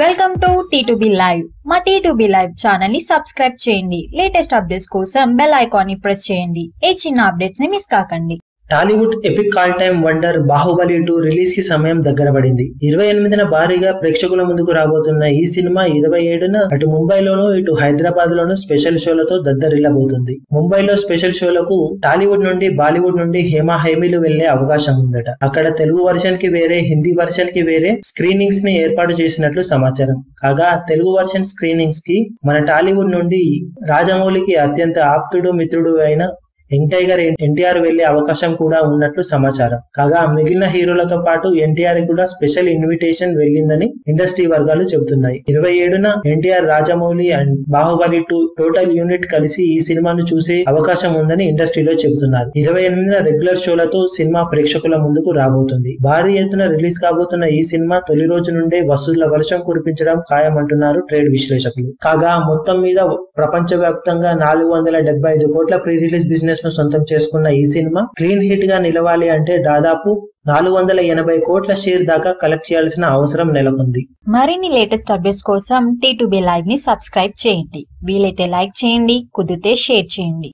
Welcome to T2B live. మా T2B live channel ని subscribe చేయండి. లేటెస్ట్ అప్డేట్స్ కోసం బెల్ ఐకాన్ ని ప్రెస్ చేయండి. ఏ చిన్న అప్డేట్స్ ని మిస్ కాకండి. Tollywood epic all time wonder Baahubali 2 release కి సమయం దగ్గర పడింది. 28న భారీగా ప్రేక్షకుల ముందుకు రాబోతున్న ఈ సినిమా 27న అటు ముంబైలోనూ ఇటు హైదరాబాద్ లోనూ స్పెషల్ షోలతో దద్దరిల్లబోతుంది. ముంబైలో స్పెషల్ షోలకు టాలీవుడ్ నుండి బాలీవుడ్ నుండి హేమీలు వెళ్లే అవకాశం ఉందట. అక్కడ తెలుగు వర్షన్ కి వేరే, హిందీ వర్షన్ కి వేరే స్క్రీనింగ్స్ ని ఏర్పాటు చేసినట్లు సమాచారం. కాగా తెలుగు వర్షన్ స్క్రీనింగ్స్ కి మన టాలీవుడ్ నుండి రాజమౌళికి అత్యంత ఆప్తుడు మిత్రుడు అయిన యంగ్ టైగర్ ఎన్టీఆర్ వెళ్లే అవకాశం కూడా ఉన్నట్లు సమాచారం. కాగా మిగిలిన హీరోలతో పాటు ఎన్టీఆర్ కూడా స్పెషల్ ఇన్విటేషన్ వెళ్లిందని ఇండస్ట్రీ వర్గాలు చెబుతున్నాయి. 27న NTR, Rajamouli and Baahubali 2 total unit కలిసి ఈ సినిమాను చూసే అవకాశం ఉందని ఇండస్ట్రీలో చెబుతున్నారు. 28న రెగ్యులర్ షోలతో సినిమా ప్రేక్షకుల ముందుకు రాబోతుంది. భారీ ఎత్తున రిలీజ్ కాబోతున్న ఈ సినిమా తొలి రోజు నుండే వసూళ్ల వర్షం కురిపించడం ఖాయమంటున్నారు ట్రేడ్ విశ్లేషకులు. కాగా మొత్తం మీద ప్రపంచ వ్యాప్తంగా 475 కోట్ల ప్రీ రిలీజ్ బిజినెస్ ను సొంతం చేసుకున్న ఈ సినిమా క్లీన్ హిట్ గా నిలవాలి అంటే దాదాపు 480 కోట్ల షేర్ దాకా కలెక్ట్ చేయాల్సిన అవసరం నెలకొంది. మరిన్ని లేటెస్ట్ అప్డేట్స్ కోసం T2B లైవ్ ని సబ్స్క్రైబ్ చేయండి. వీలైతే లైక్ చేయండి, కుదిరితే షేర్ చేయండి.